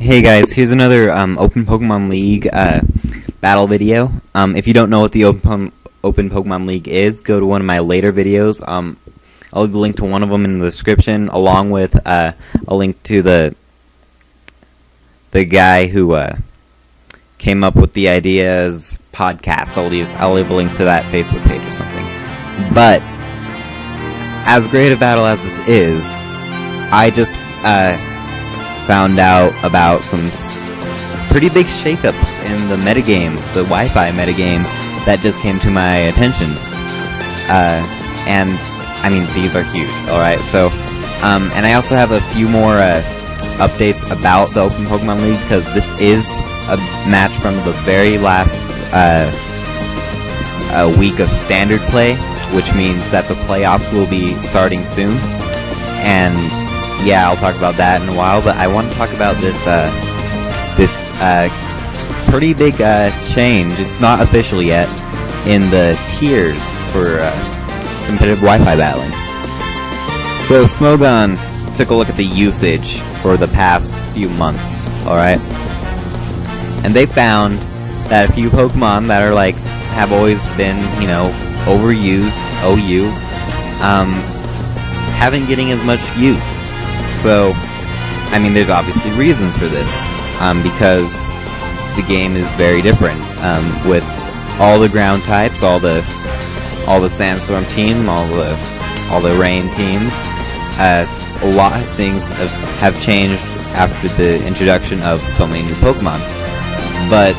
Hey guys, here's another Open Pokemon League battle video. If you don't know what the Open Pokemon League is, go to one of my later videos. I'll leave a link to one of them in the description, along with a link to the guy who came up with the ideas podcast. I'll leave a link to that Facebook page or something. But as great a battle as this is, I just found out about some pretty big shakeups in the metagame, the Wi-Fi metagame, that just came to my attention. And I mean, these are huge. All right, so and I also have a few more updates about the Open Pokemon League, because this is a match from the very last week of standard play, which means that the playoffs will be starting soon. And yeah, I'll talk about that in a while, but I want to talk about this pretty big change. It's not official yet in the tiers for competitive Wi-Fi battling. So Smogon took a look at the usage for the past few months, alright? And they found that a few Pokemon that are have always been, overused, OU, haven't getting as much use. So, I mean, there's obviously reasons for this, because the game is very different, with all the ground types, all the sandstorm team, all the rain teams. A lot of things have changed after the introduction of so many new Pokemon. But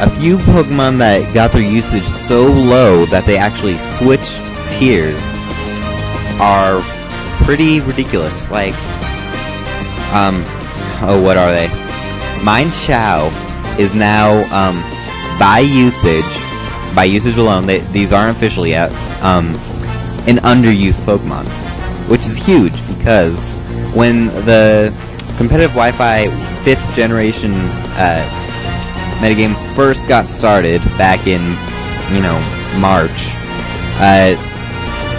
a few Pokemon that got their usage so low that they actually switched tiers are pretty ridiculous. What are they? Mineshaw is now, by usage alone, these aren't official yet, an underused Pokemon, which is huge, because when the competitive Wi-Fi 5th generation metagame first got started back in, March,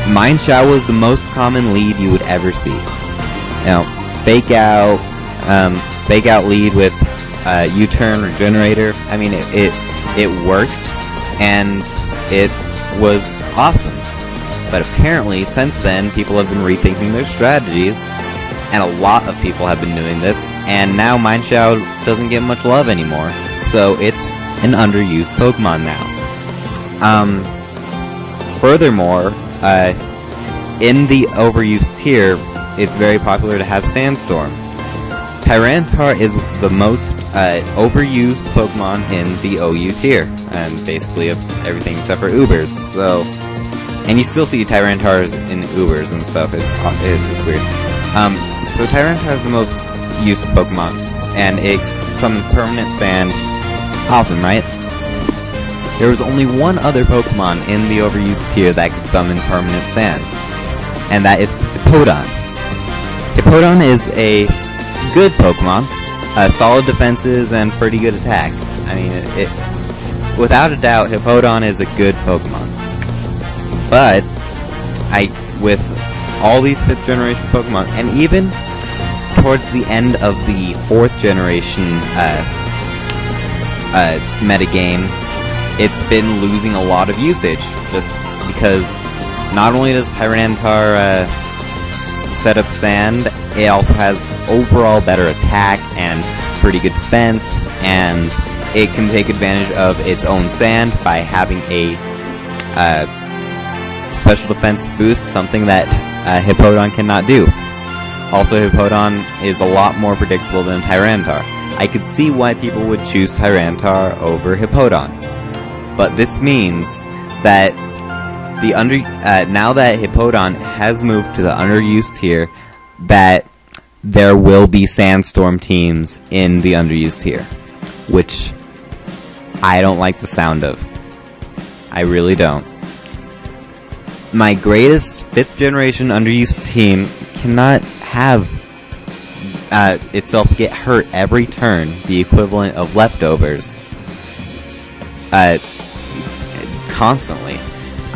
Mineshaw was the most common lead you would ever see. Fake out lead with U-turn Regenerator. I mean, it worked, and it was awesome. But apparently, since then, people have been rethinking their strategies, and a lot of people have been doing this, and now Mineshaw doesn't get much love anymore, so it's an underused Pokemon now. Furthermore, in the overused tier, it's very popular to have Sandstorm. Tyranitar is the most overused Pokemon in the OU tier, and basically everything except for Ubers. So, and you still see Tyranitars in Ubers and stuff. It's weird. So Tyranitar is the most used Pokemon, and it summons permanent sand. Awesome, right? There was only one other Pokemon in the overused tier that could summon permanent sand, and that is Hippowdon. Hippowdon is a good Pokemon, solid defenses and pretty good attack. I mean, without a doubt, Hippowdon is a good Pokemon. But with all these 5th generation Pokemon, and even towards the end of the 4th generation metagame, it's been losing a lot of usage, just because not only does Tyranitar set up sand, it also has overall better attack and pretty good defense, and it can take advantage of its own sand by having a special defense boost, something that Hippowdon cannot do. Also, Hippowdon is a lot more predictable than Tyranitar. I could see why people would choose Tyranitar over Hippowdon, but this means that now that Hippowdon has moved to the underused tier, that there will be Sandstorm teams in the underused tier, which I don't like the sound of. I really don't. My greatest 5th generation underused team cannot have itself get hurt every turn, the equivalent of leftovers, constantly.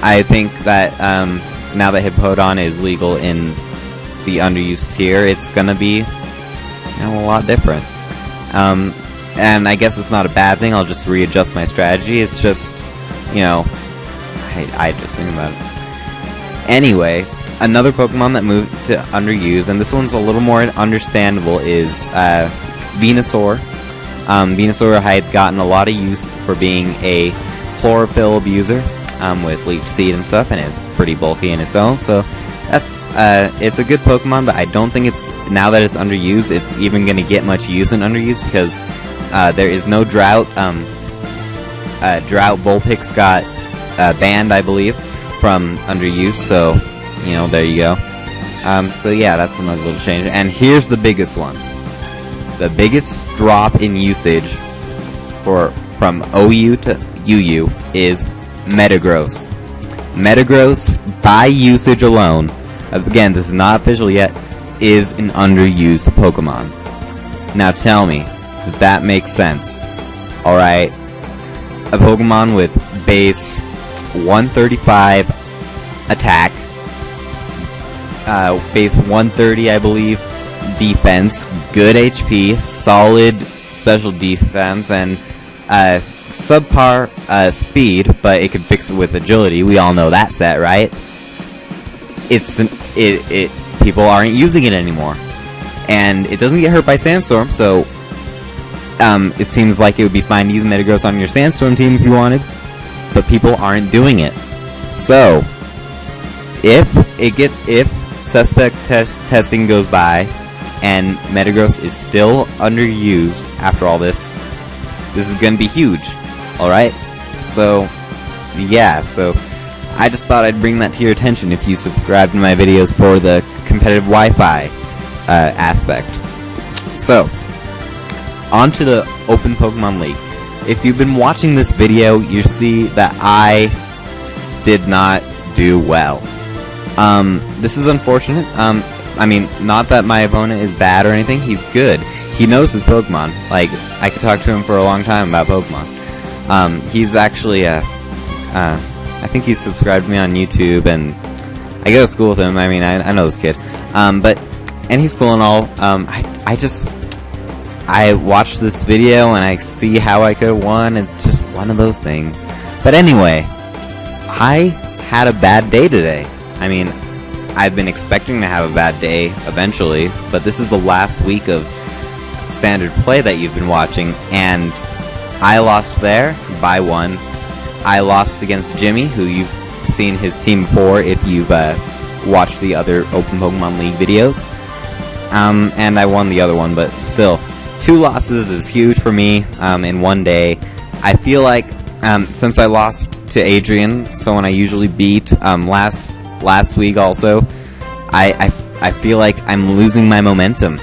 I think that now that Hippowdon is legal in the underused tier, it's gonna be a lot different. And I guess it's not a bad thing. I'll just readjust my strategy. It's just, I just think about it. Anyway, another Pokemon that moved to underused, and this one's a little more understandable, is Venusaur. Venusaur had gotten a lot of use for being a chlorophyll abuser with Leech Seed and stuff, and it's pretty bulky in its own, so that's it's a good Pokemon, but I don't think it's, now that it's underused, it's even going to get much use in underused, because there is no Drought. Drought Vulpix got banned, I believe, from underuse, so, there you go. So yeah, that's another little change. And here's the biggest one. The biggest drop in usage from OU to UU is Metagross. Metagross, by usage alone, again, this is not official yet, is an underused Pokemon. Now tell me, does that make sense? Alright, a Pokemon with base 135 attack, base 130, I believe, defense, good HP, solid special defense, and subpar speed, but it can fix it with agility. We all know that set, right? People aren't using it anymore, and it doesn't get hurt by Sandstorm, so it seems like it would be fine to use Metagross on your Sandstorm team if you wanted, but people aren't doing it. So if suspect testing goes by and Metagross is still underused after all this is going to be huge. Alright? So, yeah, so I just thought I'd bring that to your attention if you subscribe to my videos for the competitive Wi-Fi aspect. So, on to the Open Pokemon League. If you've been watching this video, you see that I did not do well. This is unfortunate. I mean, not that my opponent is bad or anything. He's good. He knows his Pokemon. Like, I could talk to him for a long time about Pokemon. He's actually, I think he's subscribed to me on YouTube, and I go to school with him. I mean, I know this kid. And he's cool and all. I watched this video, and I see how I could have won. It's just one of those things. But anyway, I had a bad day today. I mean, I've been expecting to have a bad day eventually, but this is the last week of standard play that you've been watching, and I lost there by 1. I lost against Jimmy, who you've seen his team before if you've watched the other Open Pokemon League videos. And I won the other one, but still, 2 losses is huge for me in one day. I feel like since I lost to Adrian, someone I usually beat last week also, I feel like I'm losing my momentum,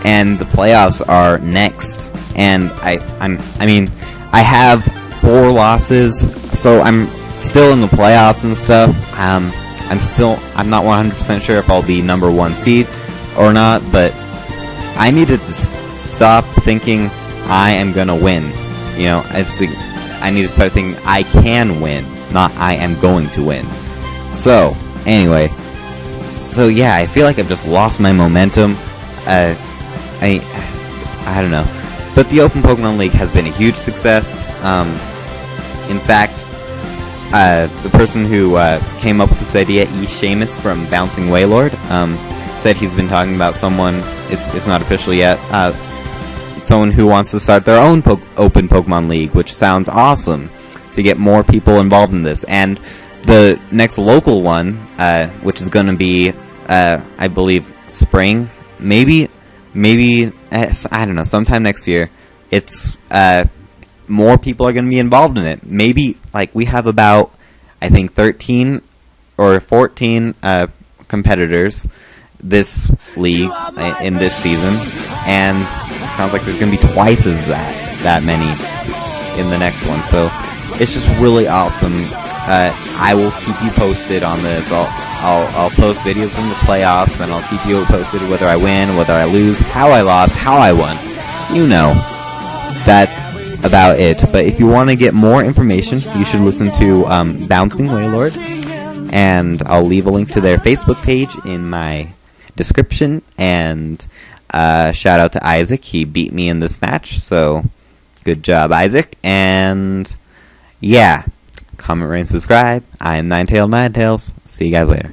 and the playoffs are next, and I mean I have 4 losses, so I'm still in the playoffs and stuff. I'm not 100% sure if I'll be number 1 seed or not, but I needed to stop thinking I am gonna win. I need to start thinking I can win, not I am going to win. So anyway, so yeah, I feel like I've just lost my momentum. I don't know, but the Open Pokemon League has been a huge success. In fact, the person who came up with this idea, Seamus from Bouncing Wailord, said he's been talking about someone. It's not official yet. Someone who wants to start their own Open Pokemon League, which sounds awesome, to get more people involved in this. And the next local one, which is going to be, I believe, spring, maybe, I don't know, sometime next year, it's, more people are going to be involved in it. Maybe, like, we have about, I think, 13 or 14 competitors this league in this season, and it sounds like there's going to be twice as that many in the next one. So it's just really awesome. I will keep you posted on this. I'll post videos from the playoffs, and I'll keep you posted whether I win, whether I lose, how I lost, how I won. That's about it. But if you want to get more information, you should listen to Bouncing Wailord, and I'll leave a link to their Facebook page in my description, and Shout out to Isaac. He beat me in this match, so good job, Isaac. And yeah, comment, rate, and subscribe. I am Ninetailed Ninetails. See you guys later.